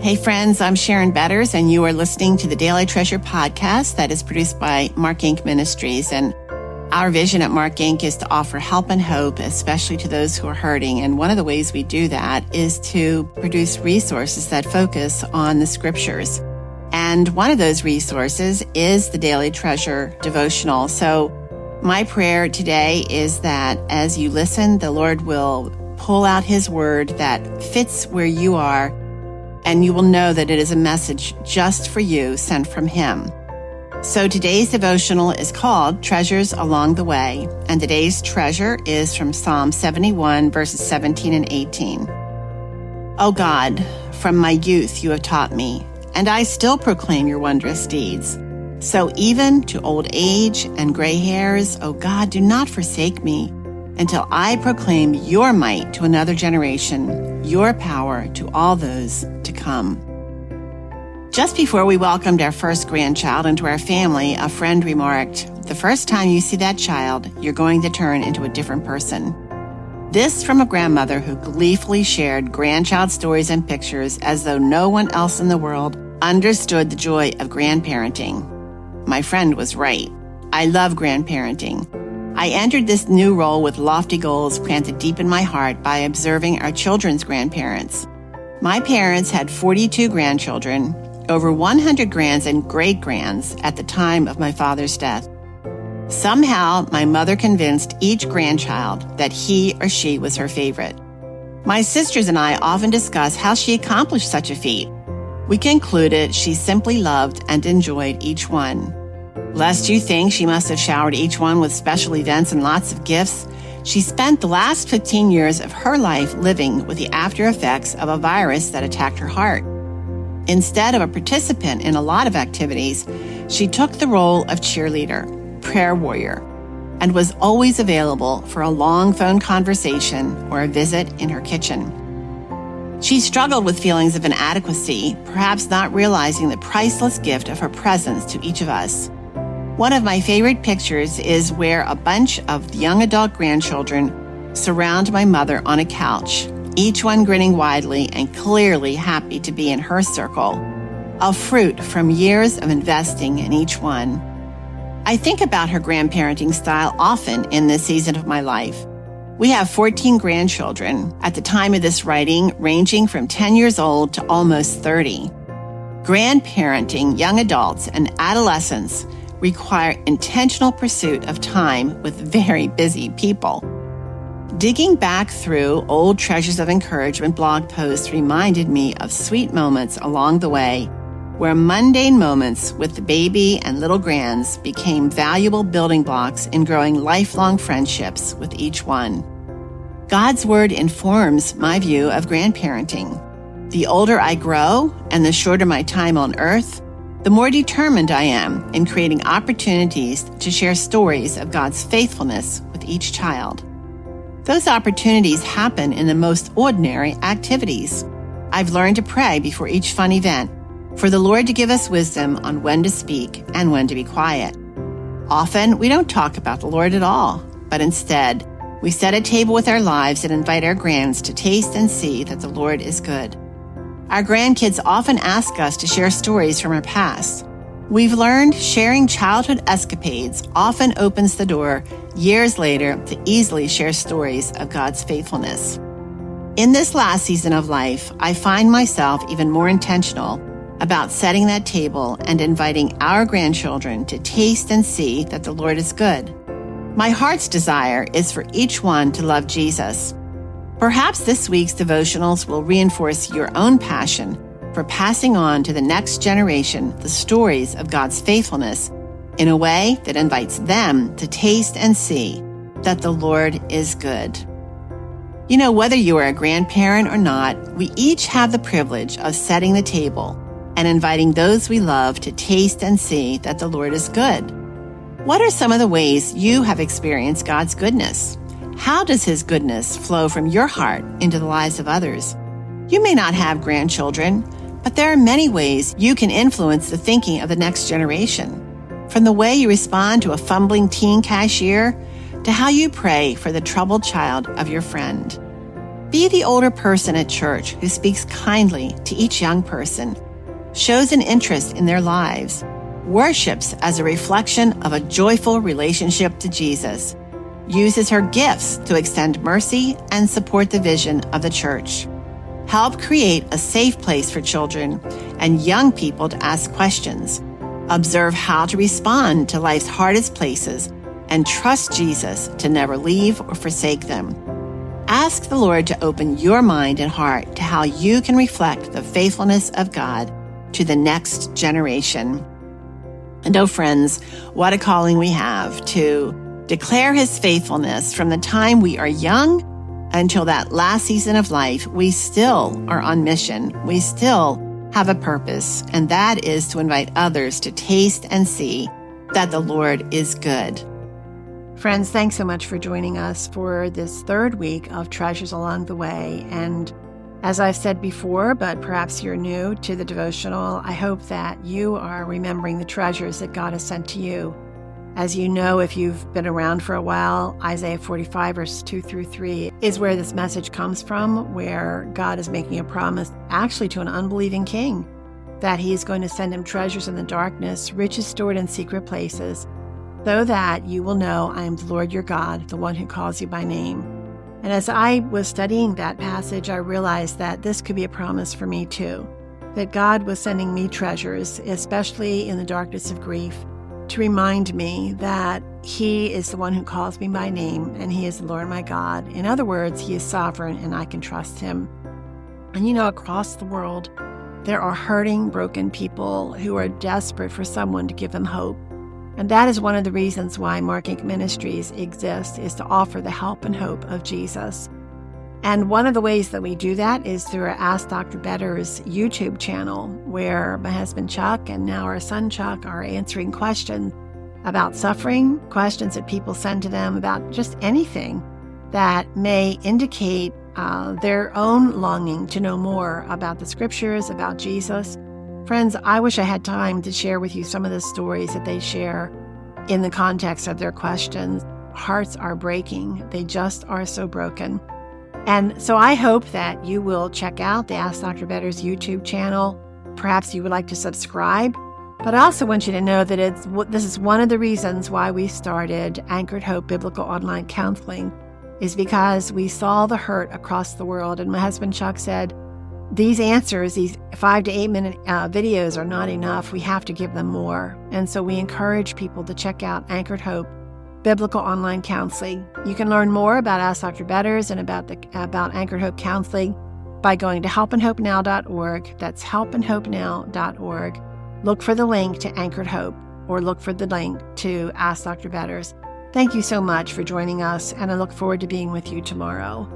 Hey friends, I'm Sharon Betters, and you are listening to the Daily Treasure podcast that is produced by Mark Inc. Ministries. And our vision at Mark Inc. is to offer help and hope, especially to those who are hurting. And one of the ways we do that is to produce resources that focus on the scriptures. And one of those resources is the Daily Treasure devotional. So my prayer today is that as you listen, the Lord will pull out his word that fits where you are, and you will know that it is a message just for you, sent from him. So today's devotional is called Treasures Along the Way, and today's treasure is from Psalm 71, verses 17 and 18. O God, from my youth you have taught me, and I still proclaim your wondrous deeds. So even to old age and gray hairs, O God, do not forsake me until I proclaim your might to another generation, your power to all those to come. Just before we welcomed our first grandchild into our family, a friend remarked, "The first time you see that child, you're going to turn into a different person." This from a grandmother who gleefully shared grandchild stories and pictures as though no one else in the world understood the joy of grandparenting. My friend was right. I love grandparenting. I entered this new role with lofty goals planted deep in my heart by observing our children's grandparents. My parents had 42 grandchildren, over 100 grands and great-grands at the time of my father's death. Somehow, my mother convinced each grandchild that he or she was her favorite. My sisters and I often discuss how she accomplished such a feat. We concluded she simply loved and enjoyed each one. Lest you think she must have showered each one with special events and lots of gifts, she spent the last 15 years of her life living with the after effects of a virus that attacked her heart. Instead of a participant in a lot of activities, she took the role of cheerleader, prayer warrior, and was always available for a long phone conversation or a visit in her kitchen. She struggled with feelings of inadequacy, perhaps not realizing the priceless gift of her presence to each of us. One of my favorite pictures is where a bunch of young adult grandchildren surround my mother on a couch, each one grinning widely and clearly happy to be in her circle, a fruit from years of investing in each one. I think about her grandparenting style often in this season of my life. We have 14 grandchildren, at the time of this writing, ranging from 10 years old to almost 30. Grandparenting young adults and adolescents require intentional pursuit of time with very busy people. Digging back through old treasures of encouragement blog posts reminded me of sweet moments along the way where mundane moments with the baby and little grands became valuable building blocks in growing lifelong friendships with each one. God's word informs my view of grandparenting. The older I grow and the shorter my time on earth, the more determined I am in creating opportunities to share stories of God's faithfulness with each child. Those opportunities happen in the most ordinary activities. I've learned to pray before each fun event for the Lord to give us wisdom on when to speak and when to be quiet. Often, we don't talk about the Lord at all, but instead, we set a table with our lives and invite our grands to taste and see that the Lord is good. Our grandkids often ask us to share stories from our past. We've learned sharing childhood escapades often opens the door years later to easily share stories of God's faithfulness. In this last season of life, I find myself even more intentional about setting that table and inviting our grandchildren to taste and see that the Lord is good. My heart's desire is for each one to love Jesus. Perhaps this week's devotionals will reinforce your own passion for passing on to the next generation the stories of God's faithfulness in a way that invites them to taste and see that the Lord is good. You know, whether you are a grandparent or not, we each have the privilege of setting the table and inviting those we love to taste and see that the Lord is good. What are some of the ways you have experienced God's goodness? How does his goodness flow from your heart into the lives of others? You may not have grandchildren, but there are many ways you can influence the thinking of the next generation. From the way you respond to a fumbling teen cashier to how you pray for the troubled child of your friend. Be the older person at church who speaks kindly to each young person, shows an interest in their lives, worships as a reflection of a joyful relationship to Jesus, uses her gifts to extend mercy and support the vision of the church. Help create a safe place for children and young people to ask questions. Observe how to respond to life's hardest places and trust Jesus to never leave or forsake them. Ask the Lord to open your mind and heart to how you can reflect the faithfulness of God to the next generation. And oh, friends, what a calling we have to declare His faithfulness from the time we are young until that last season of life. We still are on mission. We still have a purpose, and that is to invite others to taste and see that the Lord is good. Friends, thanks so much for joining us for this third week of Treasures Along the Way. And as I've said before, but perhaps you're new to the devotional, I hope that you are remembering the treasures that God has sent to you. As you know, if you've been around for a while, Isaiah 45, verses 2 through 3 is where this message comes from, where God is making a promise actually to an unbelieving king that He is going to send him treasures in the darkness, riches stored in secret places, so that you will know I am the Lord your God, the one who calls you by name. And as I was studying that passage, I realized that this could be a promise for me too, that God was sending me treasures, especially in the darkness of grief, to remind me that He is the one who calls me by name and He is the Lord my God. In other words, He is sovereign and I can trust Him. And you know, across the world, there are hurting, broken people who are desperate for someone to give them hope. And that is one of the reasons why Mark Inc. Ministries exists, is to offer the help and hope of Jesus. And one of the ways that we do that is through our Ask Dr. Better's YouTube channel, where my husband Chuck and now our son Chuck are answering questions about suffering, questions that people send to them about just anything that may indicate their own longing to know more about the scriptures, about Jesus. Friends, I wish I had time to share with you some of the stories that they share in the context of their questions. Hearts are breaking. They just are so broken. And so I hope that you will check out the Ask Dr. Better's YouTube channel. Perhaps you would like to subscribe. But I also want you to know that this is one of the reasons why we started Anchored Hope Biblical Online Counseling, is because we saw the hurt across the world. And my husband Chuck said, these answers, these 5 to 8 minute videos are not enough. We have to give them more. And so we encourage people to check out Anchored Hope Biblical Online Counseling. You can learn more about Ask Dr. Betters and about Anchored Hope Counseling by going to helpandhopenow.org. That's helpandhopenow.org. Look for the link to Anchored Hope, or look for the link to Ask Dr. Betters. Thank you so much for joining us, and I look forward to being with you tomorrow.